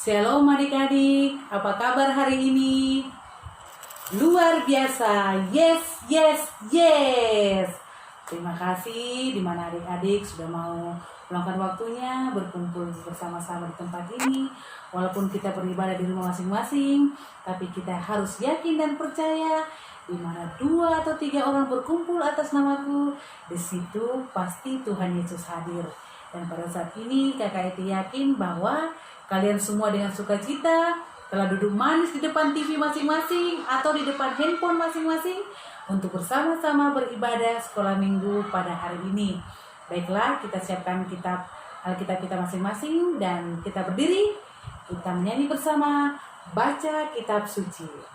Shalom adik-adik, apa kabar hari ini? Luar biasa, yes, yes, yes. Terima kasih dimana adik-adik sudah mau meluangkan waktunya berkumpul bersama-sama di tempat ini. Walaupun kita beribadah di rumah masing-masing, tapi kita harus yakin dan percaya di mana 2 atau 3 orang berkumpul atas namaku, di situ pasti Tuhan Yesus hadir. Dan pada saat ini kakak Eti yakin bahwa kalian semua dengan sukacita telah duduk manis di depan TV masing-masing atau di depan handphone masing-masing untuk bersama-sama beribadah sekolah minggu pada hari ini. Baiklah, kita siapkan Alkitab kita masing-masing dan kita berdiri, kita menyanyi bersama, baca kitab suci.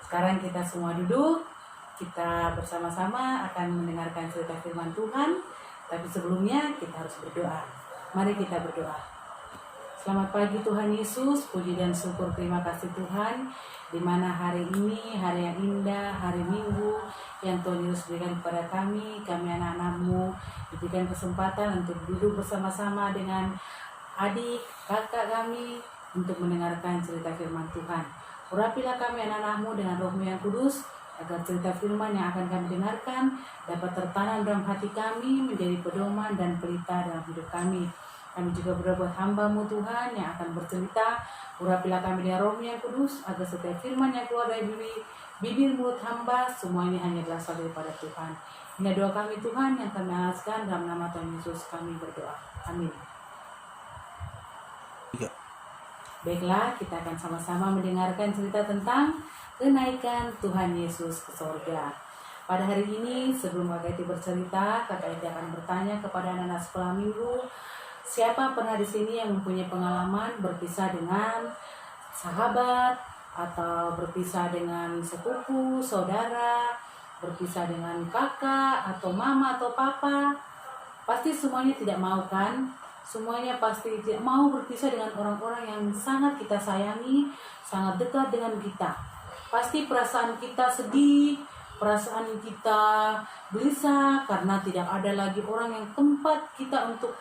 Sekarang kita semua duduk, kita bersama-sama akan mendengarkan cerita firman Tuhan. Tapi sebelumnya kita harus berdoa. Mari kita berdoa. Selamat pagi Tuhan Yesus, puji dan syukur terima kasih Tuhan, di mana hari ini, hari yang indah, hari Minggu yang Tuhan Yesus berikan kepada kami anak-anak-Mu, diberikan kesempatan untuk duduk bersama-sama dengan adik, kakak kami untuk mendengarkan cerita firman Tuhan. Urapilah kami anak-anak-Mu dengan Roh-Mu yang kudus, agar cerita firman yang akan kami dengarkan dapat tertanam dalam hati kami, menjadi pedoman dan pelita dalam hidup kami. Kami juga berdoa buat hamba-Mu Tuhan yang akan bercerita. Urapilah kami dengan Roh-Mu yang kudus, agar setiap firman yang keluar dari bibir mulut hamba, semua ini hanya berasal daripada Tuhan. Ini doa kami Tuhan yang kami alaskan dalam nama Tuhan Yesus kami berdoa. Amin. Baiklah, kita akan sama-sama mendengarkan cerita tentang kenaikan Tuhan Yesus ke sorga. Pada hari ini, sebelum Kakak Eti bercerita, Kakak Eti akan bertanya kepada anak-anak sekolah minggu, siapa pernah di sini yang mempunyai pengalaman berpisah dengan sahabat, atau berpisah dengan sepupu, saudara, berpisah dengan kakak, atau mama, atau papa? Pasti semuanya tidak mau kan? Semuanya pasti tidak mau berpisah dengan orang-orang yang sangat kita sayangi, sangat dekat dengan kita. Pasti perasaan kita sedih, perasaan kita gelisah karena tidak ada lagi orang yang tempat kita untuk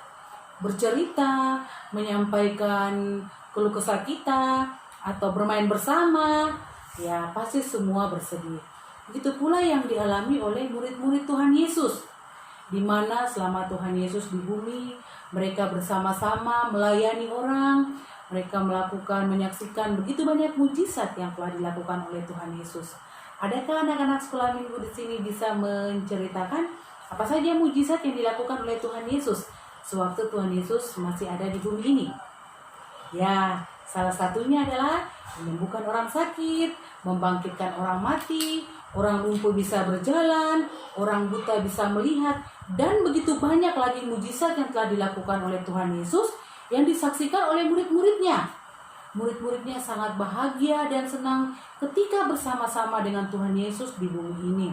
bercerita, menyampaikan keluh kesah kita, atau bermain bersama. Ya, pasti semua bersedih. Begitu pula yang dialami oleh murid-murid Tuhan Yesus, di mana selama Tuhan Yesus di bumi, mereka bersama-sama melayani orang, mereka menyaksikan begitu banyak mujizat yang telah dilakukan oleh Tuhan Yesus. Adakah anak-anak sekolah minggu di sini bisa menceritakan apa saja mujizat yang dilakukan oleh Tuhan Yesus sewaktu Tuhan Yesus masih ada di bumi ini? Ya, salah satunya adalah menyembuhkan orang sakit, membangkitkan orang mati, orang lumpuh bisa berjalan, orang buta bisa melihat, dan begitu banyak lagi mujizat yang telah dilakukan oleh Tuhan Yesus yang disaksikan oleh murid-muridnya. Murid-muridnya sangat bahagia dan senang ketika bersama-sama dengan Tuhan Yesus di bumi ini.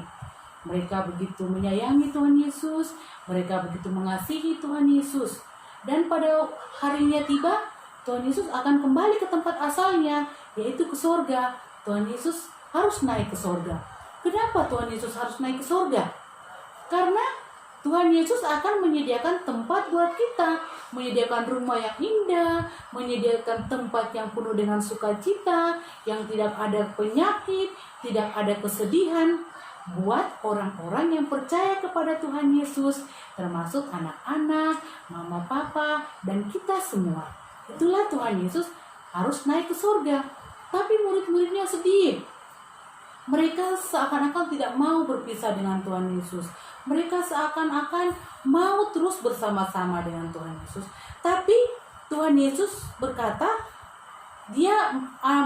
Mereka begitu menyayangi Tuhan Yesus, mereka begitu mengasihi Tuhan Yesus. Dan pada harinya tiba, Tuhan Yesus akan kembali ke tempat asalnya, yaitu ke sorga. Tuhan Yesus harus naik ke sorga. Kenapa Tuhan Yesus harus naik ke sorga? Karena Tuhan Yesus akan menyediakan tempat buat kita, menyediakan rumah yang indah, menyediakan tempat yang penuh dengan sukacita, yang tidak ada penyakit, tidak ada kesedihan. buat orang-orang yang percaya kepada Tuhan Yesus, termasuk anak-anak, mama, papa, dan kita semua. Itulah Tuhan Yesus harus naik ke surga. Tapi murid-muridnya sedih. Mereka seakan-akan tidak mau berpisah dengan Tuhan Yesus. Mereka seakan-akan mau terus bersama-sama dengan Tuhan Yesus. Tapi Tuhan Yesus berkata,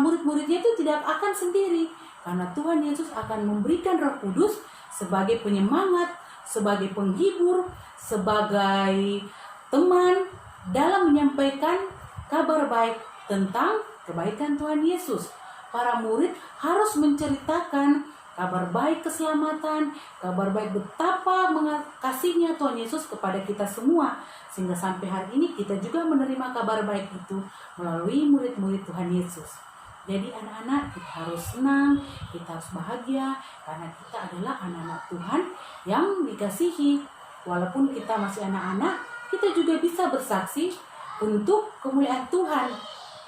murid-muridnya itu tidak akan sendiri. Karena Tuhan Yesus akan memberikan Roh Kudus sebagai penyemangat, sebagai penghibur, sebagai teman dalam menyampaikan kabar baik tentang kebaikan Tuhan Yesus. Para murid harus menceritakan kabar baik keselamatan, kabar baik betapa kasihnya Tuhan Yesus kepada kita semua. Sehingga sampai hari ini kita juga menerima kabar baik itu melalui murid-murid Tuhan Yesus. Jadi anak-anak, kita harus senang, kita harus bahagia, karena kita adalah anak-anak Tuhan yang dikasihi. Walaupun kita masih anak-anak, kita juga bisa bersaksi untuk kemuliaan Tuhan.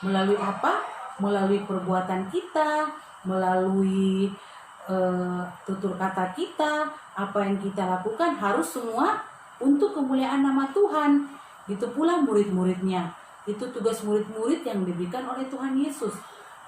Melalui apa? Melalui perbuatan kita, melalui tutur kata kita, apa yang kita lakukan harus semua untuk kemuliaan nama Tuhan. Itu pula murid-muridnya. Itu tugas murid-murid yang diberikan oleh Tuhan Yesus.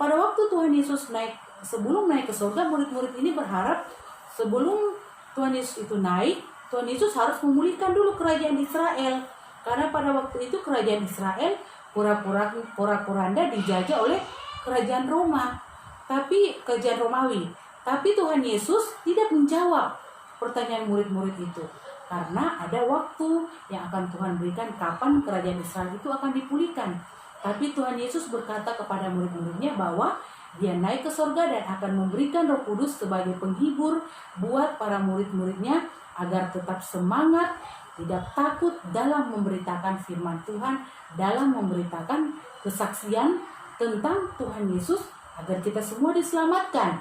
Pada waktu Tuhan Yesus sebelum naik ke surga, murid-murid ini berharap sebelum Tuhan Yesus itu naik, Tuhan Yesus harus memulihkan dulu kerajaan Israel. Karena pada waktu itu kerajaan Israel pura-pura dijajah oleh kerajaan Romawi. Tapi Tuhan Yesus tidak menjawab pertanyaan murid-murid itu. Karena ada waktu yang akan Tuhan berikan kapan kerajaan Israel itu akan dipulihkan. Tapi Tuhan Yesus berkata kepada murid-muridnya bahwa Dia naik ke surga dan akan memberikan Roh Kudus sebagai penghibur buat para murid-muridnya agar tetap semangat, tidak takut dalam memberitakan firman Tuhan, dalam memberitakan kesaksian tentang Tuhan Yesus agar kita semua diselamatkan.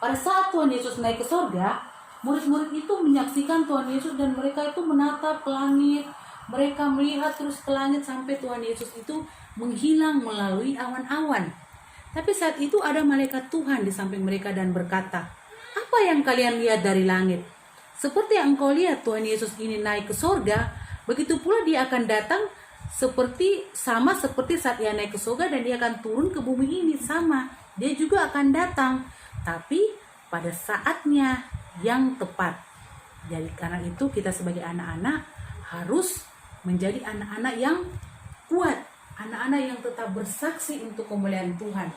Pada saat Tuhan Yesus naik ke surga, murid-murid itu menyaksikan Tuhan Yesus dan mereka itu menatap ke langit. Mereka melihat terus ke langit sampai Tuhan Yesus itu menghilang melalui awan-awan. Tapi saat itu ada malaikat Tuhan di samping mereka dan berkata, "Apa yang kalian lihat dari langit? Seperti yang engkau lihat Tuhan Yesus ini naik ke surga, begitu pula Dia akan datang sama seperti saat Ia naik ke surga dan Dia akan turun ke bumi ini sama. Dia juga akan datang, tapi pada saatnya yang tepat." Jadi karena itu kita sebagai anak-anak harus menjadi anak-anak yang kuat, anak-anak yang tetap bersaksi untuk kemuliaan Tuhan.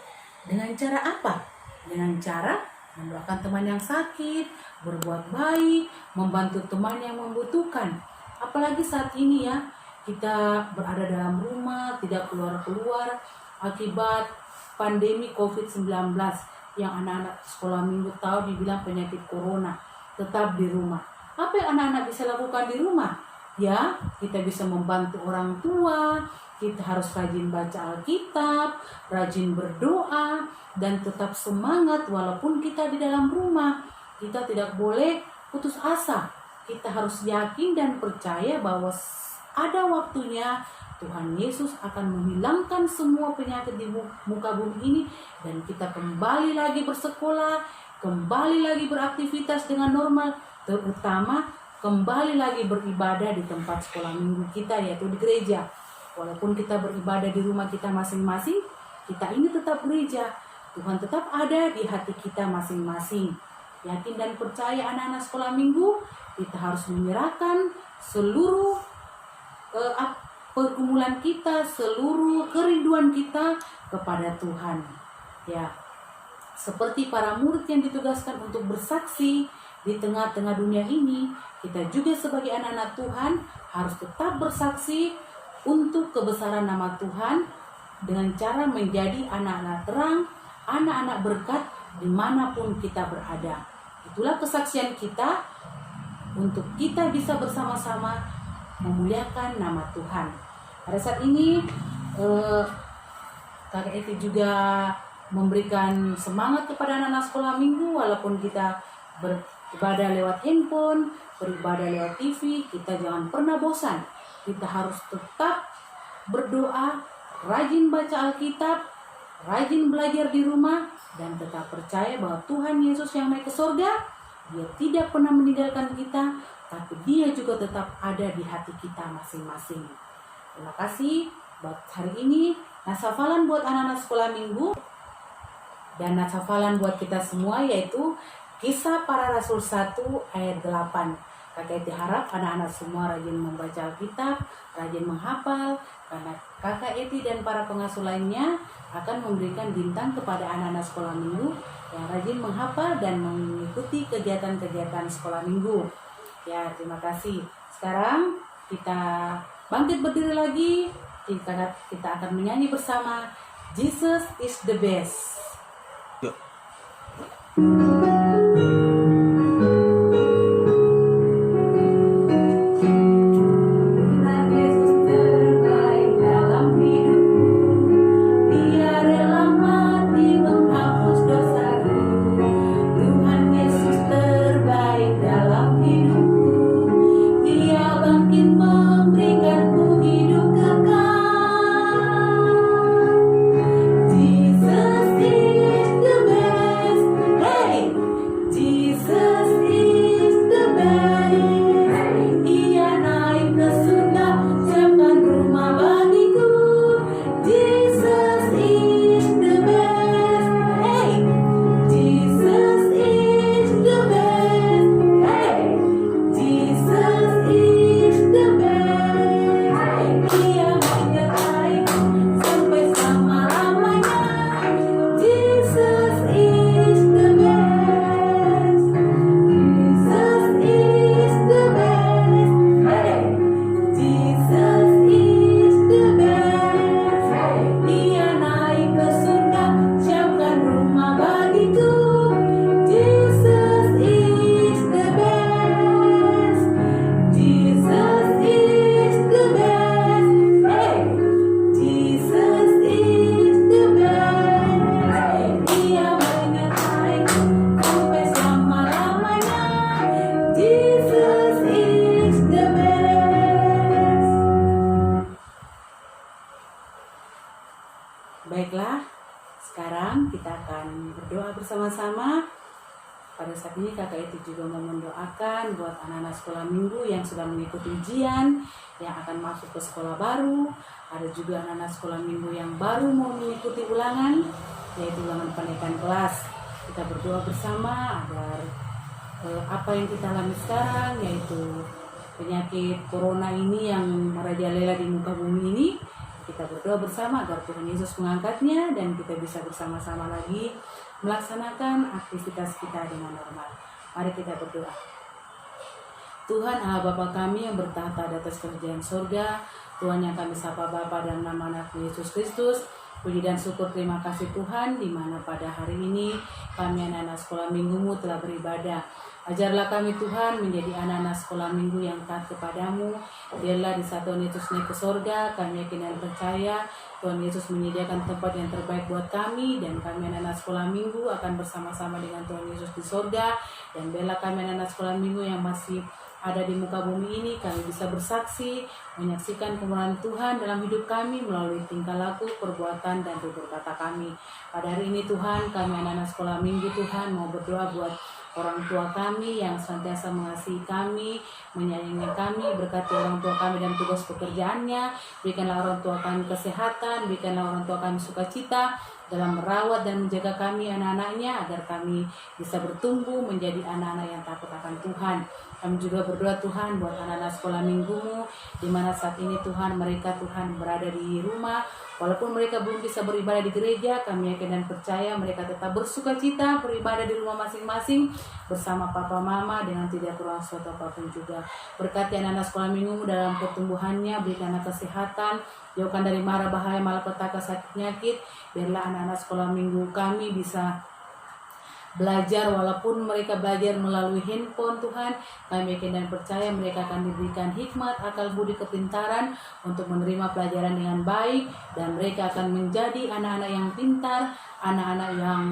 Dengan cara apa? Dengan cara mendoakan teman yang sakit, berbuat baik, membantu teman yang membutuhkan. Apalagi saat ini ya, kita berada dalam rumah, tidak keluar-keluar akibat pandemi COVID-19 yang anak-anak sekolah minggu tahu dibilang penyakit corona, tetap di rumah. Apa yang anak-anak bisa lakukan di rumah? Ya, kita bisa membantu orang tua, kita harus rajin baca Alkitab, rajin berdoa, dan tetap semangat walaupun kita di dalam rumah. Kita tidak boleh putus asa. Kita harus yakin dan percaya bahwa ada waktunya Tuhan Yesus akan menghilangkan semua penyakit di muka bumi ini, dan kita kembali lagi bersekolah, kembali lagi beraktivitas dengan normal, terutama kembali lagi beribadah di tempat sekolah minggu kita, yaitu di gereja. Walaupun kita beribadah di rumah kita masing-masing, kita ini tetap gereja. Tuhan tetap ada di hati kita masing-masing. Yakin dan percaya anak-anak sekolah minggu, kita harus menyerahkan seluruh pergumulan kita, seluruh kerinduan kita kepada Tuhan. Ya, seperti para murid yang ditugaskan untuk bersaksi di tengah-tengah dunia ini, kita juga sebagai anak-anak Tuhan harus tetap bersaksi untuk kebesaran nama Tuhan dengan cara menjadi anak-anak terang, anak-anak berkat dimanapun kita berada. Itulah kesaksian kita untuk kita bisa bersama-sama memuliakan nama Tuhan. Pada saat ini Kakak Eti juga memberikan semangat kepada anak-anak sekolah minggu, walaupun kita beribadah lewat handphone, beribadah lewat TV, kita jangan pernah bosan. Kita harus tetap berdoa, rajin baca Alkitab, rajin belajar di rumah, dan tetap percaya bahwa Tuhan Yesus yang naik ke surga Dia tidak pernah meninggalkan kita, tapi Dia juga tetap ada di hati kita masing-masing. Terima kasih buat hari ini. Nats hafalan buat anak-anak sekolah minggu dan nats hafalan buat kita semua yaitu Kisah Para Rasul 1 ayat 8. Kakak Eti harap anak-anak semua rajin membaca Alkitab, rajin menghafal, karena Kakak Eti dan para pengasuh lainnya akan memberikan bintang kepada anak-anak sekolah minggu yang rajin menghafal dan mengikuti kegiatan-kegiatan sekolah minggu. Ya, terima kasih. Sekarang kita bangkit berdiri lagi. Kita akan menyanyi bersama Jesus is the best. Yuk. Baiklah, sekarang kita akan berdoa bersama-sama. Pada saat ini kakak itu juga mau mendoakan buat anak-anak sekolah minggu yang sudah mengikuti ujian, yang akan masuk ke sekolah baru. Ada juga anak-anak sekolah minggu yang baru mau mengikuti ulangan, yaitu ulangan penaikan kelas. Kita berdoa bersama agar apa yang kita alami sekarang, yaitu penyakit corona ini yang merajalela di muka bumi ini, kita berdoa bersama agar Tuhan Yesus mengangkatnya dan kita bisa bersama-sama lagi melaksanakan aktivitas kita dengan normal. Mari kita berdoa. Tuhan Allah Bapa kami yang bertahta di atas kerajaan surga, Tuhan yang kami sapa Bapa dalam nama anak Yesus Kristus, puji dan syukur terima kasih Tuhan, di mana pada hari ini kami anak-anak sekolah minggumu telah beribadah. Ajarlah kami Tuhan menjadi anak-anak sekolah minggu yang taat kepadamu. Biarlah di saat Tuhan Yesus naik ke sorga, kami yakin dan percaya Tuhan Yesus menyediakan tempat yang terbaik buat kami, dan kami anak-anak sekolah minggu akan bersama-sama dengan Tuhan Yesus di sorga. Dan biarlah kami anak-anak sekolah minggu yang masih ada di muka bumi ini, kami bisa bersaksi, menyaksikan kemuliaan Tuhan dalam hidup kami melalui tingkah laku, perbuatan, dan tutur kata kami. Pada hari ini Tuhan, kami anak-anak sekolah minggu Tuhan mau berdoa buat orang tua kami yang senantiasa mengasihi kami, menyayangi kami. Berkati orang tua kami dan tugas pekerjaannya. Berikanlah orang tua kami kesehatan, berikanlah orang tua kami sukacita dalam merawat dan menjaga kami anak-anaknya, agar kami bisa bertumbuh menjadi anak-anak yang takut akan Tuhan. Kami juga berdoa Tuhan buat anak-anak sekolah minggumu, di mana saat ini Tuhan mereka Tuhan berada di rumah. Walaupun mereka belum bisa beribadah di gereja, kami yakin dan percaya mereka tetap bersukacita beribadah di rumah masing-masing bersama papa mama dengan tidak kurang suatu apapun juga. Berkati anak-anak sekolah minggumu dalam pertumbuhannya, berikanlah kesehatan, jauhkan dari mara bahaya, malapetaka, sakit penyakit. Biarlah anak-anak sekolah minggu kami bisa belajar, walaupun mereka belajar melalui handphone Tuhan, kami yakin dan percaya mereka akan diberikan hikmat, akal budi, kepintaran untuk menerima pelajaran dengan baik, dan mereka akan menjadi anak-anak yang pintar, anak-anak yang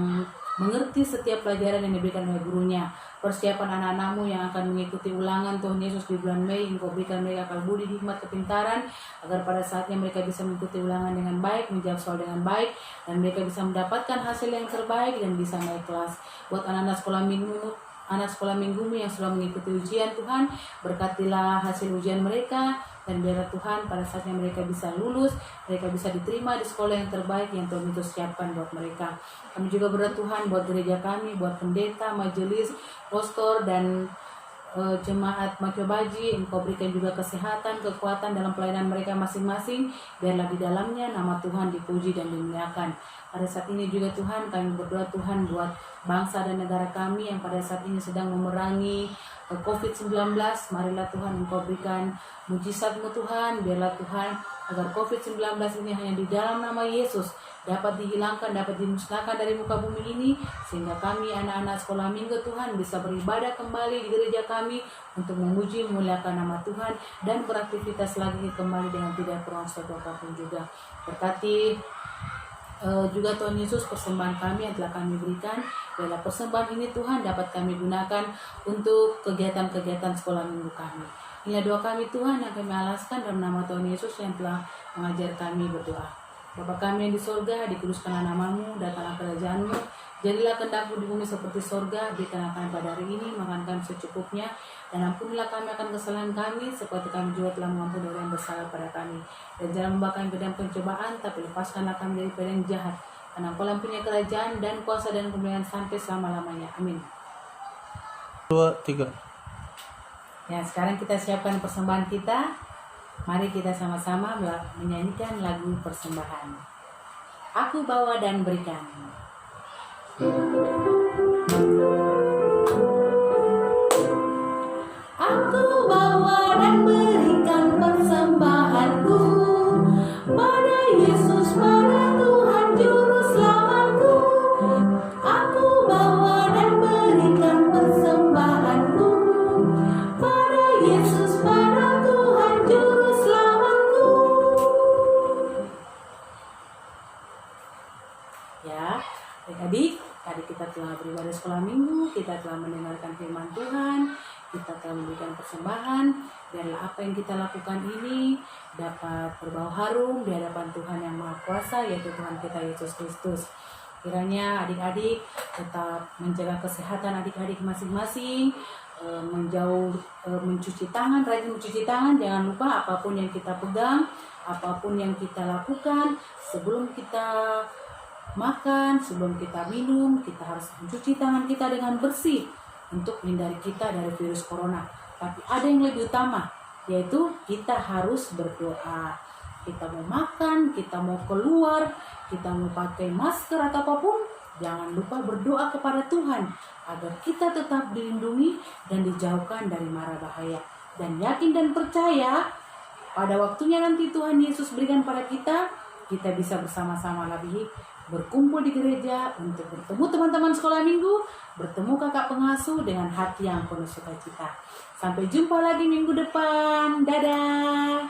mengerti setiap pelajaran yang diberikan oleh gurunya. Persiapan anak-anakmu yang akan mengikuti ulangan Tuhan Yesus di bulan Mei, Engkau berikan mereka akal budi, hikmat, kepintaran, agar pada saatnya mereka bisa mengikuti ulangan dengan baik, menjawab soal dengan baik, dan mereka bisa mendapatkan hasil yang terbaik dan bisa naik kelas. Buat anak-anak sekolah minggu anak sekolah minggumu yang sudah mengikuti ujian Tuhan. Berkatilah hasil ujian mereka, dan biarlah Tuhan pada saatnya mereka bisa lulus, mereka bisa diterima di sekolah yang terbaik yang Tuhan itu siapkan buat mereka. Kami juga berdoa Tuhan buat gereja kami, buat pendeta, majelis, pastor, dan jemaat Makyobaji. Engkau berikan juga kesehatan, kekuatan dalam pelayanan mereka masing-masing. Biarlah di dalamnya nama Tuhan dipuji dan dimuliakan. Pada saat ini juga Tuhan kami berdoa Tuhan buat bangsa dan negara kami yang pada saat ini sedang memerangi COVID-19. Marilah Tuhan Engkau berikan mujizat-Mu Tuhan. Biarlah Tuhan agar COVID-19 ini hanya di dalam nama Yesus dapat dihilangkan, dapat dimusnahkan dari muka bumi ini, sehingga kami anak-anak sekolah minggu Tuhan bisa beribadah kembali di gereja kami untuk memuji memuliakan nama Tuhan dan beraktivitas lagi kembali dengan tidak kurang suatu apapun juga. Berkati juga Tuhan Yesus persembahan kami yang telah kami berikan. Biarlah persembahan ini Tuhan dapat kami gunakan untuk kegiatan-kegiatan sekolah minggu kami. Inilah doa kami Tuhan yang kami alaskan dalam nama Tuhan Yesus yang telah mengajar kami berdoa. Bapa kami yang di sorga, dikuduskanlah namamu, datanglah kerajaan-Mu, jadilah kehendak-Mu di bumi seperti sorga. Berikanlah kami pada hari ini makan kami secukupnya, dan ampunilah kami akan kesalahan kami, seperti kami juga telah mengampuni orang yang bersalah pada kami. Dan jangan membawa kami ke dalam pencobaan, tapi lepaskanlah kami daripada yang jahat. Karena Engkau yang punya kerajaan dan kuasa dan kemuliaan sampai selama-lamanya. Amin. 2, 3. Ya, sekarang kita siapkan persembahan kita. Mari kita sama-sama menyanyikan lagu persembahan. Aku bawa dan berikan. Aku bawa dan berikan persembahanku pada Yesus, pada Tuhan Juru Selamatku. Aku bawa dan berikan persembahanku pada Yesus, pada Tuhan Juru Selamatku. Ya, adik-adik, tadi kita telah beribadah sekolah minggu, kita telah mendengarkan firman Tuhan, kita telah memberikan persembahan. Biarlah apa yang kita lakukan ini dapat berbau harum di hadapan Tuhan yang Maha Kuasa, yaitu Tuhan kita Yesus Kristus. Kiranya adik-adik tetap menjaga kesehatan adik-adik masing-masing, mencuci tangan, rajin mencuci tangan. Jangan lupa apapun yang kita pegang, apapun yang kita lakukan, sebelum kita makan, sebelum kita minum, kita harus mencuci tangan kita dengan bersih untuk menghindari kita dari virus corona. Tapi ada yang lebih utama, yaitu kita harus berdoa. Kita mau makan, kita mau keluar, kita mau pakai masker atau apapun, jangan lupa berdoa kepada Tuhan agar kita tetap dilindungi dan dijauhkan dari mara bahaya. Dan yakin dan percaya pada waktunya nanti Tuhan Yesus berikan pada kita bisa bersama-sama lagi berkumpul di gereja untuk bertemu teman-teman sekolah minggu, bertemu kakak pengasuh dengan hati yang penuh sukacita. Sampai jumpa lagi minggu depan. Dadah.